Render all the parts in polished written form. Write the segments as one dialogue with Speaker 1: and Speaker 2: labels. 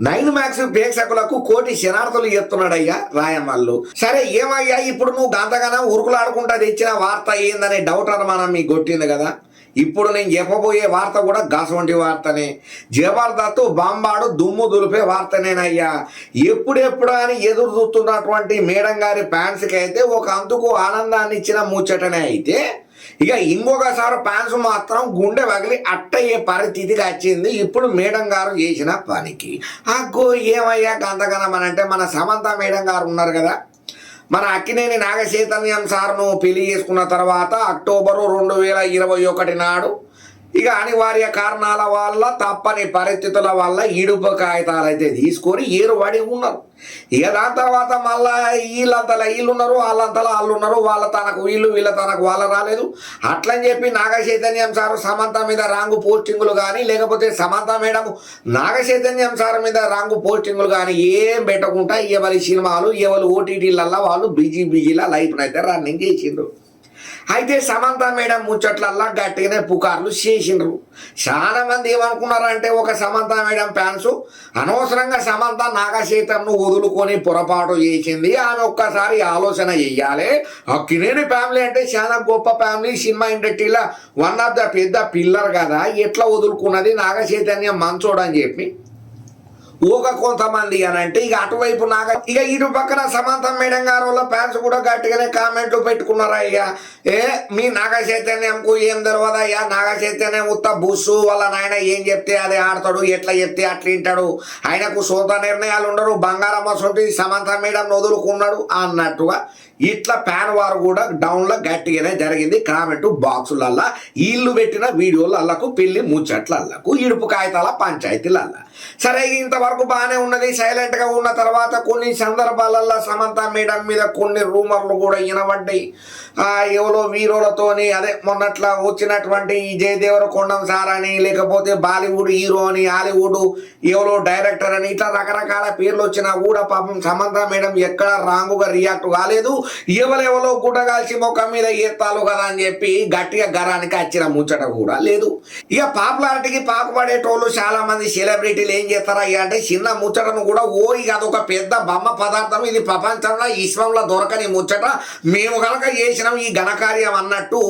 Speaker 1: Nine max ప్రేక్షకులకు కోటి శనార్థులు చెప్తున్నాడయ్యా రాయమల్లు. సరే ఏమయ్యా ఇప్పుడు నువ్వు గంతగానం ఉరుకులాడుకుంటా తెచ్చిన వార్త ఏందనే డౌట్ అనుమానం మీకు కొట్టింది కదా. ఇప్పుడు నేను చెప్పబోయే వార్త కూడా గసవంటి వార్తనే. జబర్దస్త్ బాంబాడు దుమ్ము దులిపే వార్తనేనయ్యా. ఎప్పుడెప్పుడు అని ఎదురు చూస్తున్నటువంటి మేడం గారి ఫ్యాన్స్కి అయితే ఒక అందుకు ఆనందాన్ని ఇచ్చిన ముచ్చటనే. అయితే ఇక ఇంకొకసారి ఫ్యాన్స్ మాత్రం గుండె పగిలి అట్టయ్యే పరిస్థితికి వచ్చింది ఇప్పుడు మేడం గారు చేసిన పనికి. అగ్గో ఏమయ్యా గంతగనం అని అంటే మన సమంత మేడం గారు ఉన్నారు కదా, మన అక్కినేని నాగచైతన్యం సార్ను పెళ్లి చేసుకున్న తర్వాత అక్టోబరు 2021 నాడు ఇక అనివార్య కారణాల వల్ల తప్పని పరిస్థితుల వల్ల ఇడుపు కాగితాలు అయితే తీసుకొని ఏరుబడి ఉన్నారు. ఇక దాని తర్వాత మళ్ళా వీళ్ళంతలా వీళ్ళు ఉన్నారు, వాళ్ళంతలా వాళ్ళు ఉన్నారు, వాళ్ళ తనకు వీళ్ళు వీళ్ళ తనకు వాళ్ళ రాలేదు. అట్లని చెప్పి నాగచైతన్యం సారు సమంత మీద రాంగు పోస్టింగులు కానీ లేకపోతే సమంత మేడం నాగచైతన్యం సార్ మీద రాంగు పోస్టింగులు కానీ ఏం పెట్టకుండా ఎవరి సినిమాలు ఎవరు ఓటీటీలల్లో వాళ్ళు బిజీలా లైఫ్ని అయితే రన్నింగ్ చేసిండ్రు. అయితే సమంత మేడం ముచ్చట్లల్లా గట్టిగానే పుకార్లు చేసిండ్రు. చాలా మంది ఏమనుకున్నారంటే ఒక సమంత మేడం ఫ్యాన్స్ అనవసరంగా సమంత నాగచైతన్ను వదులుకొని పొరపాటు చేసింది, ఆమె ఒక్కసారి ఆలోచన చెయ్యాలి. అక్కినేని ఫ్యామిలీ అంటే చాలా గొప్ప ఫ్యామిలీ, సినిమా ఇండస్ట్రీలో వన్ ఆఫ్ ద పెద్ద పిల్లర్ కదా, ఎట్లా వదులుకున్నది నాగచైతన్యం మంచోడు అని చెప్పి కొంతమంది అని అంటే ఇక అటువైపు ఇక ఇటు పక్కన సమంత మేడం గారు వాళ్ళ ఫ్యాన్స్ కూడా గట్టిగానే కామెంట్లు పెట్టుకున్నారా. ఇక మీ నాగచైతన్యంకు ఏం తెలియదు అయ్యా, నాగచైతన్యం ఉత్త బుస్సు వాళ్ళ నాయన ఏం చెప్తే అదే ఆడతాడు, ఎట్లా చెప్తే అట్లా వింటాడు, ఆయనకు సొంత నిర్ణయాలు ఉండరు, బంగారమ్మ సొంటి సమంత మేడం వదులుకున్నాడు అన్నట్టుగా ఇట్లా ఫ్యాన్ వారు కూడా డౌన్లో గట్టిగానే జరిగింది. కామెంట్ బాక్సులల్లా వీళ్ళు పెట్టిన వీడియోలల్లకు పెళ్లి ముచ్చట్లల్లకు ఇడుపు కాగితాల పంచాయతీలల్లా. సరే ఇంతవరకు బాగానే ఉన్నది, సైలెంట్గా ఉన్న తర్వాత కొన్ని సందర్భాలల్లో సమంత మేడం మీద కొన్ని రూమర్లు కూడా వినబడ్డాయి. ఎవరో వీరోలతోని అదే మొన్నట్లా వచ్చినటువంటి జయదేవరకొండం సార్ అని లేకపోతే బాలీవుడ్ హీరో అని హాలీవుడ్ ఎవరో డైరెక్టర్ అని ఇట్లా రకరకాల పేర్లు వచ్చినా కూడా పాపం సమంత మేడం ఎక్కడ రాంగుగా రియాక్ట్ కాలేదు. ఎవరెవరో గుడ్డగాల్చి ముఖం మీద ఎత్తాలు కదా అని చెప్పి గట్టిగా గరానికి వచ్చిన ముచ్చట కూడా లేదు. ఇక పాపులారిటీకి పాకుపడేటోళ్ళు చాలా మంది సెలబ్రిటీలు ఏం చేస్తారా అంటే చిన్న ముచ్చటను కూడా ఇక అదొక పెద్ద బొమ్మ పదార్థం, ఇది ప్రపంచంలో విశ్వంలో దొరకని ముచ్చట, మేము కనుక చేసినాం ఈ ఘనకార్యం అన్నట్టు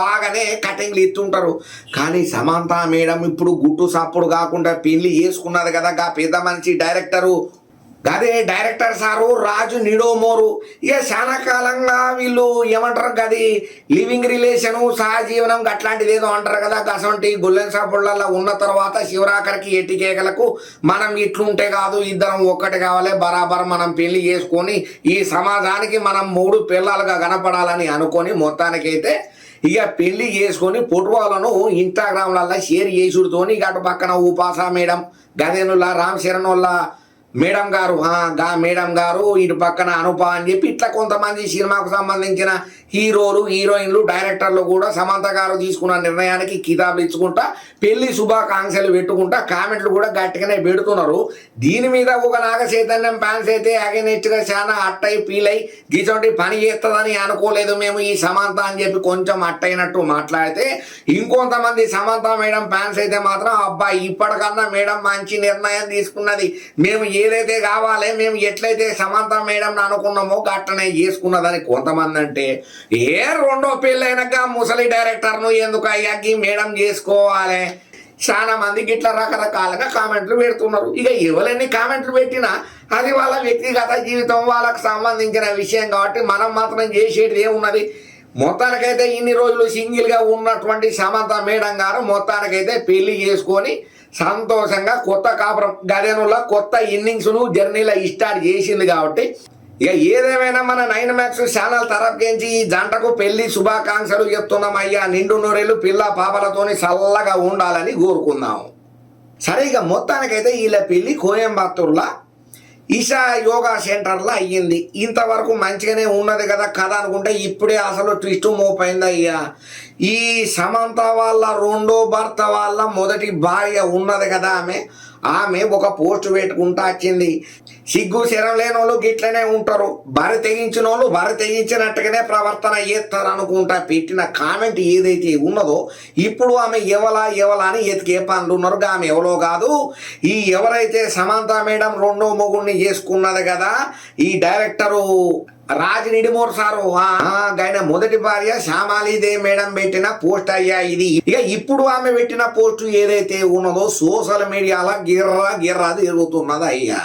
Speaker 1: బాగానే కటింగ్లు ఇస్తుంటారు. కానీ సమంత మేడం ఇప్పుడు గుట్టు సప్పుడు కాకుండా పెళ్లి చేసుకున్నది కదా గా పెద్ద మనిషి డైరెక్టరు, గదే డైరెక్టర్ సారు రాజు నిడోమోరు. ఇక చాలా కాలంగా వీళ్ళు ఏమంటారు గది లివింగ్ రిలేషను సహజీవనం అట్లాంటిది ఏదో అంటారు కదా, అసంటి గుల్లెన్ సాపుళ్ళల్లో ఉన్న తర్వాత శివరాకరికి ఎట్టికేకలకు మనం ఇట్లుంటే కాదు, ఇద్దరం ఒక్కటి కావాలి, బరాబర్ మనం పెళ్లి చేసుకొని ఈ సమాజానికి మనం 3 పిల్లలుగా కనపడాలని అనుకొని మొత్తానికైతే ఇక పెళ్లి చేసుకొని ఫోటోలను ఇన్స్టాగ్రామ్లల్లో షేర్ చేసుడుతోని ఇక అటు పక్కన ఉపాస మేడం గదేనుల్లా రామ్ చరణ్ వాళ్ళ మేడం గారు మేడం గారు ఇటు పక్కన అనుప అని చెప్పి ఇట్లా కొంతమంది సినిమాకు సంబంధించిన హీరోలు హీరోయిన్లు డైరెక్టర్లు కూడా సమంత గారు తీసుకున్న నిర్ణయానికి కితాబులు ఇచ్చుకుంటా పెళ్లి శుభాకాంక్షలు పెట్టుకుంటా కామెంట్లు కూడా గట్టిగానే పెడుతున్నారు. దీని మీద ఒక నాగచైతన్యం ఫ్యాన్స్ అయితే అగైనెస్ట్గా చాలా అట్టయి ఫీల్ అయ్యి గీచోటి పని చేస్తుందని అనుకోలేదు మేము ఈ సమంత అని చెప్పి కొంచెం అట్టయినట్టు మాట్లాడితే, ఇంకొంతమంది సమంత మేడం ఫ్యాన్స్ అయితే మాత్రం అబ్బాయి ఇప్పటికన్నా మేడం మంచి నిర్ణయం తీసుకున్నది, మేము ఏదైతే కావాలి మేము ఎట్లయితే సమంత మేడం అనుకున్నామో గట్టనే చేసుకున్నదని కొంతమంది అంటే, రెండో పెళ్ళైనాక ముసలి డైరెక్టర్ను ఎందుకు అయ్యాకి మేడం చేసుకోవాలి. చాలా మందికి ఇట్లా రకరకాలుగా కామెంట్లు పెడుతున్నారు. ఇక ఎవరైనా కామెంట్లు పెట్టినా అది వాళ్ళ వ్యక్తిగత జీవితం వాళ్ళకు సంబంధించిన విషయం కాబట్టి మనం మాత్రం చేసేది ఏమున్నది. మొత్తానికైతే ఇన్ని రోజులు సింగిల్గా ఉన్నటువంటి సమంత మేడం గారు మొత్తానికైతే పెళ్లి చేసుకొని సంతోషంగా కొత్త కాపురం గదేనుల కొత్త ఇన్నింగ్స్ను జర్నీలో స్టార్ట్ చేసింది. కాబట్టి ఇక ఏదేమైనా మన 9 మ్యాక్స్ ఛానల్ తరపుకించి ఈ జంటకు పెళ్లి శుభాకాంక్షలు చెప్తున్నాం అయ్యా, నిండు నూరేళ్ళు పిల్ల పాపలతోని చల్లగా ఉండాలని కోరుకుందాం. సరే ఇక మొత్తానికైతే వీళ్ళ పెళ్లి కోయంబత్తూర్లో ఈషా యోగా సెంటర్లో అయ్యింది. ఇంతవరకు మంచిగానే ఉన్నది కదా కథ అనుకుంటే ఇప్పుడే అసలు ట్విస్ట్ మోపైంది అయ్యా. ఈ సమంత వాళ్ళ రెండో భర్త వాళ్ళ మొదటి భార్య ఉన్నది కదా ఆమె ఒక పోస్ట్ పెట్టుకుంటా వచ్చింది. సిగ్గు శరం లేని వాళ్ళు గిట్లనే ఉంటారు. బరి తెగించిన వాళ్ళు బరి తెగించినట్టుగానే ప్రవర్తన చేస్తారు అనుకుంటా పెట్టిన కామెంట్ ఏదైతే ఉన్నదో ఇప్పుడు ఆమె ఎవలా అని ఎతికే పనులు ఉన్నారు. ఆమె ఎవరో కాదు, ఈ ఎవరైతే సమంత మేడం రెండో మొగుడిని చేసుకున్నది కదా ఈ డైరెక్టరు రాజ్ నిడిమోర్ సారు ఆయన మొదటి భార్య శ్యామాలీదేవి మేడం పెట్టిన పోస్ట్ అయ్యా ఇది. ఇక ఇప్పుడు ఆమె పెట్టిన పోస్ట్ ఏదైతే ఉన్నదో సోషల్ మీడియాలో గిర్రా తిరుగుతున్నది అయ్యా.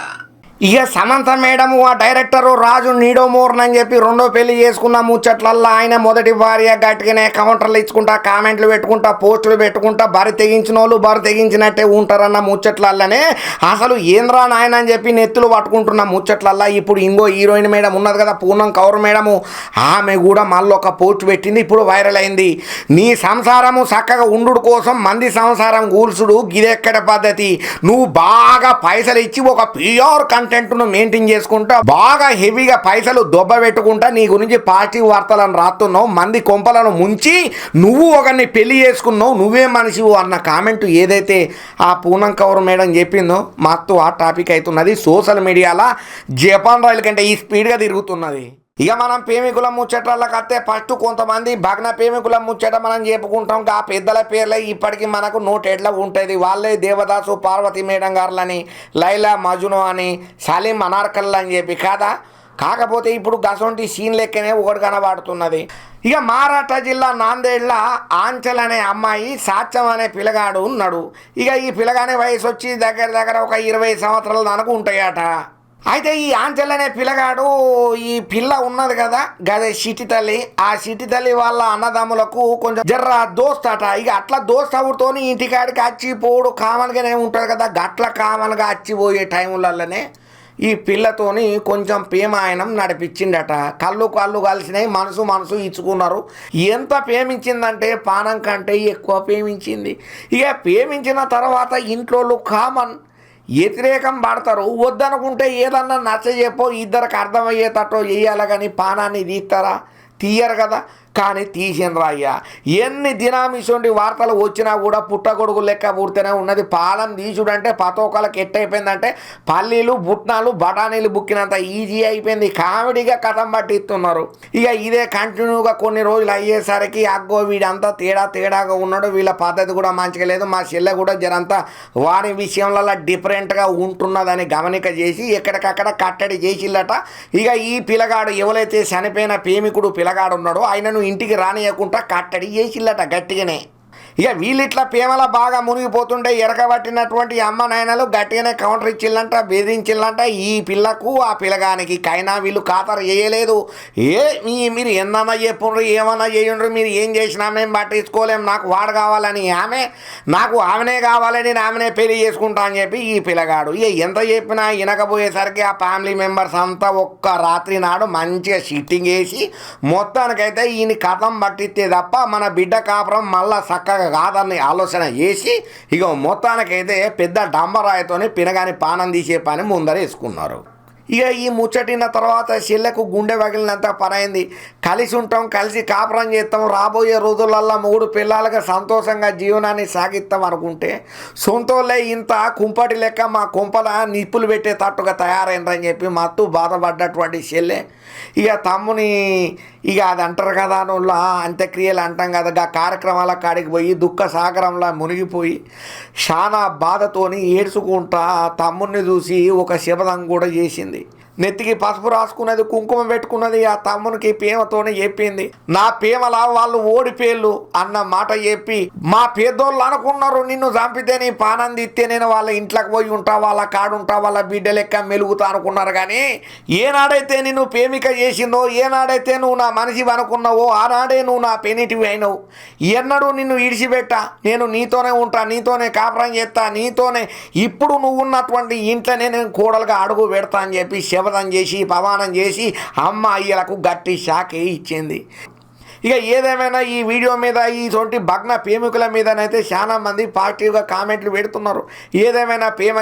Speaker 1: ఇక సమంత మేడం ఆ డైరెక్టరు రాజు నీడోమోర్న్ అని చెప్పి రెండో పెళ్లి చేసుకున్న ముచ్చట్లల్లో ఆయన మొదటి భార్య గట్టిగానే కౌంటర్లు ఇచ్చుకుంటా కామెంట్లు పెట్టుకుంటా పోస్టులు పెట్టుకుంటా బరి తెగించిన వాళ్ళు బరి తెగించినట్టే ఉంటారన్న ముచ్చట్లల్లనే అసలు ఏంద్రా నాయన అని చెప్పి నెత్తులు పట్టుకుంటున్న ముచ్చట్లల్లా ఇప్పుడు ఇంకో హీరోయిన్ మేడం ఉన్నది కదా పూనం కౌర్ మేడము, ఆమె కూడా మళ్ళీ ఒక పోస్ట్ పెట్టింది. ఇప్పుడు వైరల్ అయింది. నీ సంసారము చక్కగా ఉండు కోసం మంది సంసారం కూల్చుడు గిదెక్కడ పద్ధతి, నువ్వు బాగా పైసలు ఇచ్చి ఒక ప్యూర్ కంటెంట్ను మెయింటైన్ చేసుకుంటా బాగా హెవీగా పైసలు దొబ్బ పెట్టుకుంటా నీ గురించి పాజిటివ్ వార్తలను రాస్తున్నావు, మంది కొంపలను ముంచి నువ్వు ఒకరిని పెళ్లి చేసుకున్నావు, నువ్వే మనిషివు అన్న కామెంట్ ఏదైతే ఆ పూనం కౌర్ మేడం చెప్పిందో మొత్తం ఆ టాపిక్ అవుతున్నది. సోషల్ మీడియాలో జపాన్ రైలు కంటే ఈ స్పీడ్గా తిరుగుతున్నది. ఇక మనం ప్రేమికుల ముచ్చట్లకి వస్తే ఫస్ట్ కొంతమంది భగ్న ప్రేమికుల ముచ్చట మనం చెప్పుకుంటాం. ఆ పెద్దల పేర్లే ఇప్పటికీ మనకు నోటెడ్ల ఉంటుంది. వాళ్ళే దేవదాసు పార్వతి మేడం గారులని, లైలా మజ్ను అని, సలీం అనార్కల్ అని చెప్పి కాదా. కాకపోతే ఇప్పుడు గసొంటి సీన్ లెక్కనే ఒకటి కనబడుతున్నది. ఇక మహారాష్ట్ర జిల్లా నాందేడ్ల ఆంచల్ అనే అమ్మాయి సాత్యం అనే పిల్లగాడు ఉన్నాడు. ఇక ఈ పిల్లగానే వయసు వచ్చి దగ్గర ఒక 20 సంవత్సరాల దానికి ఉంటాయట. అయితే ఈ ఆంచల్ అనే పిల్లగాడు ఈ పిల్ల ఉన్నది కదా గదే సిటి తల్లి, ఆ సిటి తల్లి వాళ్ళ అన్నదమ్ములకు కొంచెం జర్ర దోస్తట. ఇక అట్లా దోస్త్ అవుతోని ఇంటికాడికి వచ్చిపోడు కామన్గానే ఉంటుంది కదా, గట్ల కామన్గా వచ్చిపోయే టైంలలోనే ఈ పిల్లతోని కొంచెం ప్రేమాయణం నడిపించిండట. కళ్ళు కలిసినాయి, మనసు ఇచ్చుకున్నారు. ఎంత ప్రేమించిందంటే పానం కంటే ఎక్కువ ప్రేమించింది. ఇక ప్రేమించిన తర్వాత ఇంట్లో కామన్ వ్యతిరేకం పడతారు. వద్దనుకుంటే ఏదన్నా నచ్చజెప్పో ఇద్దరికి అర్థమయ్యేటట్టు చేయాలి, కానీ పానాన్ని తీయరు కదా. కానీ తీసిండ్రా అయ్యా. ఎన్ని దినామిషుండి వార్తలు వచ్చినా కూడా పుట్టగొడుగు లెక్క పుడితేనే ఉన్నది. పాలన తీసుడంటే పతోకాలకు ఎట్టయిపోయిందంటే పల్లీలు బుట్నాలు బఠానీలు బుక్కినంత ఈజీ అయిపోయింది. కామెడీగా కథం పట్టిస్తున్నారు. ఇక ఇదే కంటిన్యూగా కొన్ని రోజులు అయ్యేసరికి అగ్గో వీడంతా తేడాగా ఉన్నాడు, వీళ్ళ పద్ధతి కూడా మంచిగా లేదు, మా చెల్లె కూడా జరంతా వారి విషయంలో డిఫరెంట్గా ఉంటున్నదని గమనిక చేసి ఎక్కడికక్కడ కట్టడి చేసిల్లట. ఇక ఈ పిల్లగాడు ఎవరైతే చనిపోయిన ప్రేమికుడు పిల్లగాడు ఉన్నాడో ఆయనను ఇంటికి రానియకుండా కట్టడి చేసిల్లట గట్టిగానే. ఇక వీళ్ళిట్లా ప్రేమల బాగా మునిగిపోతుంటే ఎరకబట్టినటువంటి అమ్మ నాయనలు గట్టిగానే కౌంటర్ ఇచ్చిల్లంట, బెదిరించిల్లంట ఈ పిల్లకు ఆ పిల్లగానికి. కైనా వీళ్ళు ఖాతరు చేయలేదు. మీరు ఎన్నన్నా చెప్పుండ్రు ఏమన్నా చేయండ్రు, మీరు ఏం చేసినా మేము పట్టించుకోలేం, నాకు వాడు కావాలని నాకు ఆమెనే కావాలని ఆమెనే పెళ్లి చేసుకుంటా అని చెప్పి ఈ పిల్లగాడు. ఇక ఎంత చెప్పినా వినకపోయేసరికి ఆ ఫ్యామిలీ మెంబర్స్ అంతా ఒక్క రాత్రి నాడు మంచిగా సిట్టింగ్ వేసి మొత్తానికైతే ఈయన కథం పట్టిస్తే తప్ప మన బిడ్డ కాపురం మళ్ళా చక్కగా కాదని ఆలోచన చేసి ఇక మొత్తానికైతే పెద్ద డంబరాయితోని పినగాని పానం తీసే పని ముందరేసుకున్నారు. ఇక ఈ ముచ్చటిన తర్వాత చెల్లెకు గుండె పగిలినంత పనైంది. కలిసి ఉంటాం, కలిసి కాపురం చేస్తాం, రాబోయే రోజులల్లో 3 పిల్లలుగా సంతోషంగా జీవనాన్ని సాగిస్తాం అనుకుంటే సొంతోళ్ళే ఇంత కుంపటి లెక్క మా కుంపల నిప్పులు పెట్టేటట్టుగా తయారైందని చెప్పి మత్తు బాధపడ్డటువంటి చెల్లె ఇక తమ్ముని ఇక అది అంటారు కదా నువ్వు అంత్యక్రియలు అంటాం కదా, ఆ కార్యక్రమాల కాడికి పోయి దుఃఖ సాగరంలో మునిగిపోయి చాలా బాధతోని ఏడ్చుకుంటా తమ్ముడిని చూసి ఒక శపథం కూడా చేసింది. నెత్తికి పసుపు రాసుకున్నది, కుంకుమ పెట్టుకున్నది. ఆ తమ్మునికి ప్రేమతోనే చెప్పింది, నా ప్రేమలా వాళ్ళు ఓడిపోయేళ్ళు అన్న మాట చెప్పి, మా పేదోళ్ళు అనుకున్నారు నిన్ను చంపితే నీ పానం తిత్తే నేను వాళ్ళ ఇంట్లోకి పోయి ఉంటా, వాళ్ళ కాడుంటా, వాళ్ళ బిడ్డ లెక్క మెలుగుతా అనుకున్నారు. కానీ ఏనాడైతే నిన్ను ప్రేమిక చేసిందో, ఏనాడైతే నువ్వు నా మనిషి అనుకున్నావో ఆనాడే నువ్వు నా పెనిటివి అయినవు. ఎన్నడూ నిన్ను ఇడిచిపెట్టా, నేను నీతోనే ఉంటా, నీతోనే కాపురం చేస్తా, నీతోనే ఇప్పుడు నువ్వు ఉన్నటువంటి ఇంట్లోనే నేను కోడలుగా అడుగు పెడతా అని చెప్పి శపథం చేసి పవానం చేసి అమ్మ అయ్యలకు గట్టి షాకే ఇచ్చింది. ఇక ఏదేమైనా ఈ వీడియో మీద ఇటువంటి భగ్న ప్రేమికుల మీదనైతే చాలా మంది పాజిటివ్గా కామెంట్లు పెడుతున్నారు. ఏదేమైనా ప్రేమ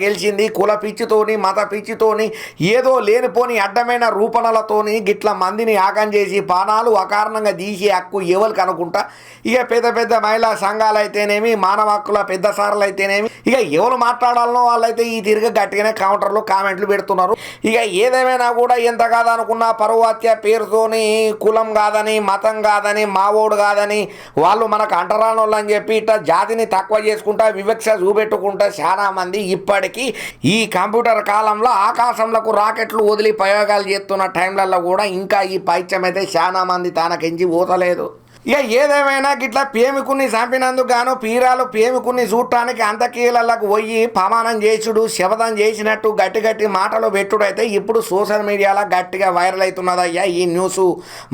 Speaker 1: గెలిచింది కుల పిచ్చితోని మత పిచ్చితోని ఏదో లేనిపోని అడ్డమైన రూపణలతోని గిట్ల మందిని ఆగం చేసి పానాలు అకారణంగా తీసే హక్కు ఎవరికి అనుకుంటా. ఇక పెద్ద పెద్ద మహిళా సంఘాలు అయితేనేమి మానవ హక్కుల పెద్ద సార్లు అయితేనేమి ఇక ఎవరు మాట్లాడాలనో వాళ్ళైతే ఈ తిరిగి గట్టిగానే కౌంటర్లో కామెంట్లు పెడుతున్నారు. ఇక ఏదేమైనా కూడా ఎంత కాదనుకున్నా పరువు హత్య పేరుతోని కులం కాదని మతం కాదని మావోడు కాదని వాళ్ళు మనకు అంటరానోళ్ళు అని చెప్పి ఇట్లా జాతిని తక్కువ చేసుకుంటా వివక్ష చూపెట్టుకుంటా చాలా మంది ఇప్పటికీ ఈ కంప్యూటర్ కాలంలో ఆకాశంలకు రాకెట్లు వదిలి ప్రయోగాలు చేస్తున్న టైంలలో కూడా ఇంకా ఈ పైత్యం అయితే చాలా మంది తనకించి పోతలేదు. ఇక ఏదేమైనా గిట్లా ప్రేమికుని చంపినందుకు గాను పీరాలు ప్రేమికుని చూడటానికి అంతకీలలకు పోయి ప్రమాణం చేసుడు శపథం చేసినట్టు గట్టి మాటలు పెట్టుడు అయితే ఇప్పుడు సోషల్ మీడియాలో గట్టిగా వైరల్ అవుతున్నదయ్యా ఈ న్యూస్.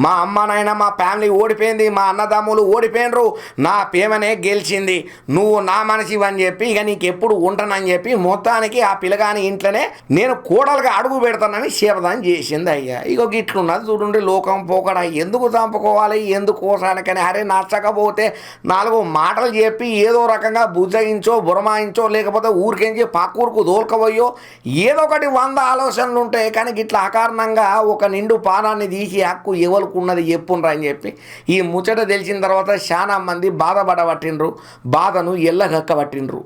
Speaker 1: మా అమ్మనైనా మా ఫ్యామిలీ ఓడిపోయింది, మా అన్నదమ్ములు ఓడిపోయినరు, నా ప్రేమనే గెలిచింది, నువ్వు నా మనిషి అని చెప్పి ఇక నీకు ఎప్పుడు ఉంటానని చెప్పి మొత్తానికి ఆ పిల్లగాని ఇంట్లోనే నేను కోడలుగా అడుగు పెడతానని శపథం చేసింది అయ్యా. ఇక గిట్లున్నది చూడండి లోకం పోకడా. ఎందుకు చంపుకోవాలి ఎందుకోసానికి కానీ అరే నచ్చకపోతే 4 మాటలు చెప్పి ఏదో రకంగా బుజ్జగించో బురమాయించో లేకపోతే ఊరికేంచి పక్కూరుకు దోల్కపోయో ఏదో ఒకటి 100 ఆలోచనలు ఉంటాయి. కానీ ఇట్లా అకారణంగా ఒక నిండు పానాన్ని తీసి హక్కు ఎవరికి ఉన్నది చెప్పుండ్రు అని చెప్పి ఈ ముచ్చట తెలిసిన తర్వాత చాలా మంది బాధపడబట్టిండ్రు, బాధను ఎల్లగక్కబట్టిండ్రు.